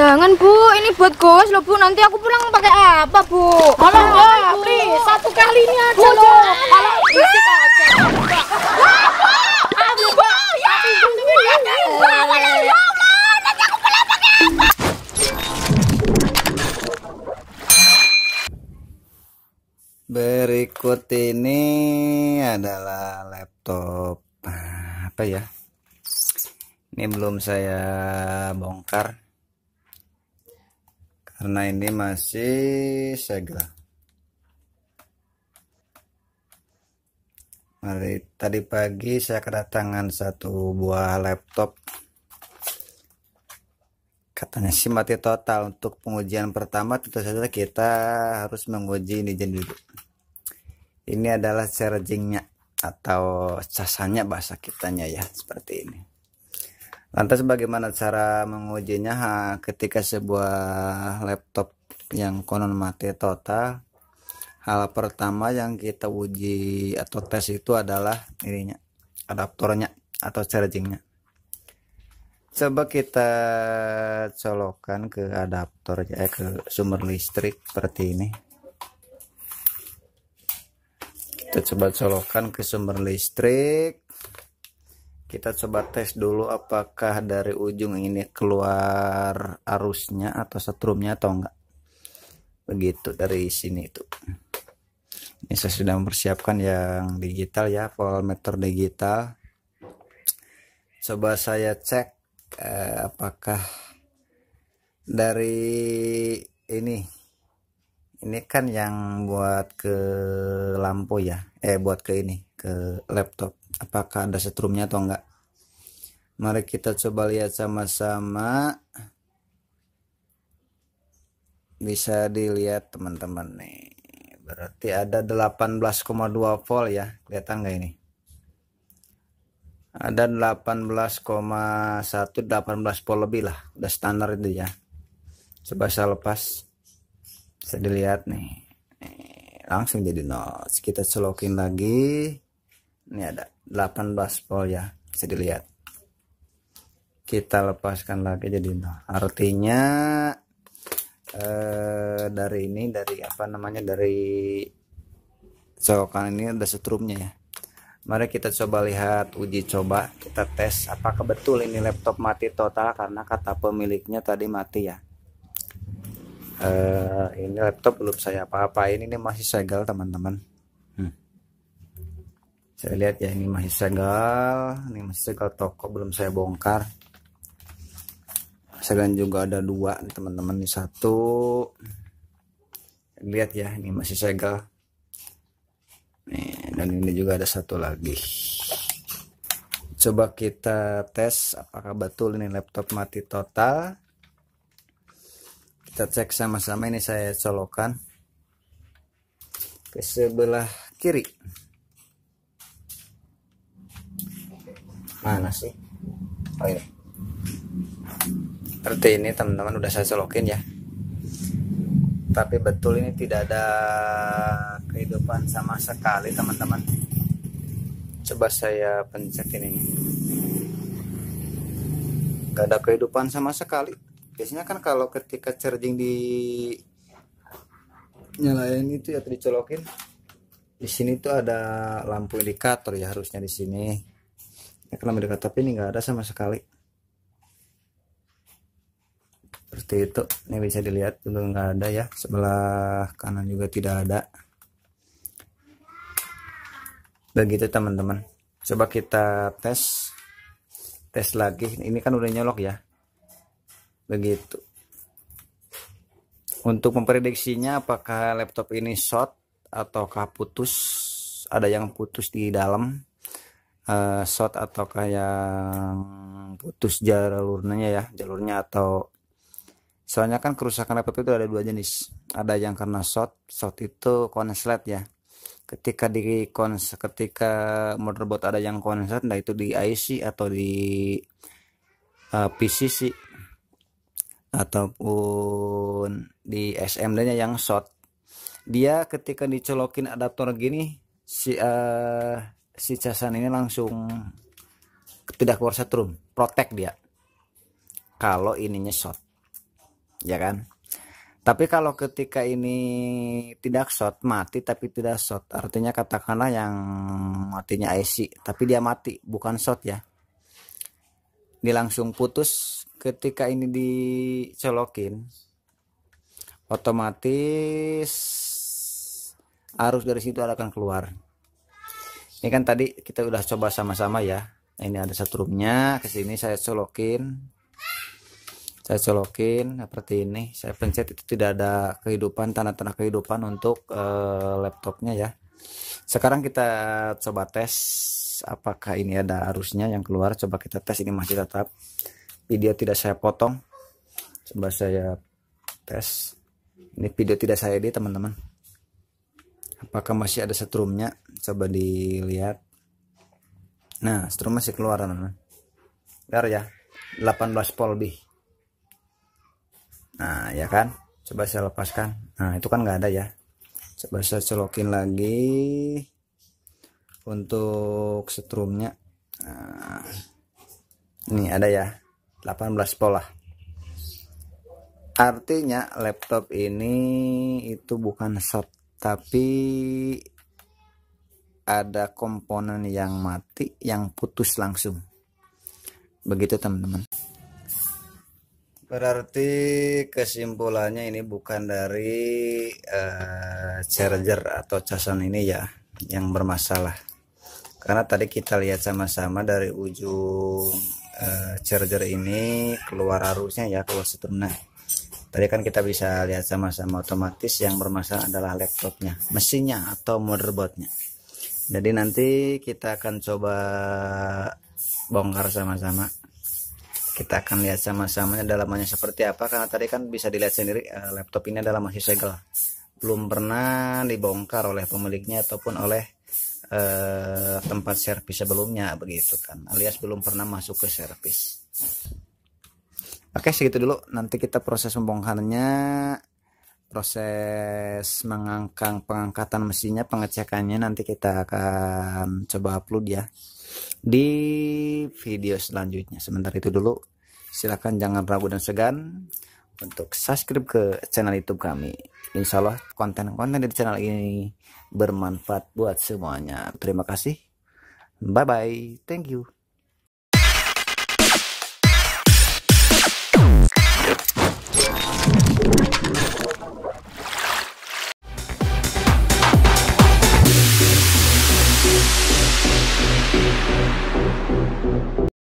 Jangan Bu, ini buat goes loh Bu. Nanti aku pulang pakai apa Bu? Kalau enggak, please, satu kali ini aja loh. Kalau isi kaca. Aduh, Bu, ya. Berikut ini adalah laptop apa ya? Ini belum saya bongkar karena ini masih segel. Tadi pagi saya kedatangan satu buah laptop. Katanya sih mati total. Untuk pengujian pertama tentu saja kita harus menguji ini dulu. Ini adalah chargingnya atau casannya bahasa kitanya ya, seperti ini. Lantas bagaimana cara mengujinya ketika sebuah laptop yang konon mati total? Hal pertama yang kita uji atau tes itu adalah ininya, adaptornya atau chargingnya. Coba kita colokkan ke adaptor ke sumber listrik seperti ini. Kita coba colokkan ke sumber listrik. Kita coba tes dulu apakah dari ujung ini keluar arusnya atau setrumnya atau enggak. Begitu dari sini itu. Ini saya sudah mempersiapkan yang digital ya, voltmeter digital. Coba saya cek apakah dari ini kan yang buat ke lampu ya, buat ke ini ke laptop, apakah ada setrumnya atau enggak. Mari kita coba lihat sama-sama. Bisa dilihat teman-teman nih, berarti ada 18,2 volt ya, kelihatan nggak ini? Ada 18,1, 18 volt lebih lah, udah standar itu ya. Coba saya lepas, bisa dilihat nih, langsung jadi nol. Kita colokin lagi, ini ada 18 volt ya, bisa dilihat. Kita lepaskan lagi jadi nol, artinya dari ini, dari apa namanya, dari colokan ini ada setrumnya ya. Mari kita coba lihat, uji coba, kita tes apakah betul ini laptop mati total karena kata pemiliknya tadi mati ya. Ini laptop belum saya apa-apain, ini masih segel teman-teman. Saya lihat ya, ini masih segel toko, belum saya bongkar. Segel juga ada dua teman-teman, ini satu. Lihat ya, ini masih segel. Nih, dan ini juga ada satu lagi. Coba kita tes apakah betul ini laptop mati total. Kita cek sama-sama. Ini saya colokan ke sebelah kiri. Mana sih? Oh ini. Seperti ini teman-teman, udah saya colokin ya. Tapi betul ini tidak ada kehidupan sama sekali teman-teman. Coba saya pencet ini, gak ada kehidupan sama sekali. Biasanya kan kalau ketika charging di nyalain itu ya, dicolokin di sini tuh ada lampu indikator ya, harusnya di sini ya, kalau indikator, tapi ini nggak ada sama sekali. Seperti itu, ini bisa dilihat juga nggak ada ya, sebelah kanan juga tidak ada. Begitu teman-teman. Coba kita tes lagi, ini kan udah nyolok ya. Begitu. Untuk memprediksinya apakah laptop ini short ataukah putus, ada yang putus di dalam, short ataukah yang putus jalurnya atau, soalnya kan kerusakan laptop itu ada dua jenis. Ada yang karena short itu konslet ya. Ketika motherboard ada yang konslet, nah itu di IC atau di PCC ataupun di SMD nya yang short. Dia ketika dicolokin adaptor gini, si casan ini langsung tidak keluar setrum, protect dia kalau ininya short. ya kan. Tapi kalau ketika ini tidak short, mati tapi tidak short, artinya katakanlah yang matinya IC tapi dia mati bukan short ya, ini langsung putus. Ketika ini dicolokin, otomatis arus dari situ akan keluar. Ini kan tadi kita udah coba sama-sama ya. Ini ada setrumnya, ke sini saya colokin seperti ini. Saya pencet, itu tidak ada kehidupan, tanda-tanda kehidupan untuk laptopnya ya. Sekarang kita coba tes apakah ini ada arusnya yang keluar. Coba kita tes, ini masih tetap. Video tidak saya potong. Coba saya tes. Ini video tidak saya edit teman-teman. Apakah masih ada setrumnya? Coba dilihat. Nah, strum masih keluar teman-teman. Biar ya, 18 volt lebih. Nah ya kan, coba saya lepaskan. Nah itu kan nggak ada ya. Coba saya colokin lagi untuk setrumnya. Nah, ini ada ya, 18 volt lah. Artinya laptop ini itu bukan short, tapi ada komponen yang mati, yang putus langsung. Begitu teman-teman. Berarti kesimpulannya ini bukan dari charger atau casan ini ya yang bermasalah, karena tadi kita lihat sama-sama dari ujung charger ini keluar arusnya ya, keluar setrumnya. Tadi kan kita bisa lihat sama-sama, otomatis yang bermasalah adalah laptopnya, mesinnya atau motherboardnya. Jadi nanti kita akan coba bongkar sama-sama. Kita akan lihat sama-sama dalamannya seperti apa, karena tadi kan bisa dilihat sendiri laptop ini adalah masih segel, belum pernah dibongkar oleh pemiliknya ataupun oleh tempat servis sebelumnya begitu kan, alias belum pernah masuk ke servis. Oke, segitu dulu. Nanti kita proses pembongkarannya, proses pengangkatan mesinnya, pengecekannya nanti kita akan coba upload ya di video selanjutnya. Sebentar itu dulu, silahkan jangan ragu dan segan untuk subscribe ke channel YouTube kami. Insya Allah konten-konten di channel ini bermanfaat buat semuanya. Terima kasih, bye bye, thank you.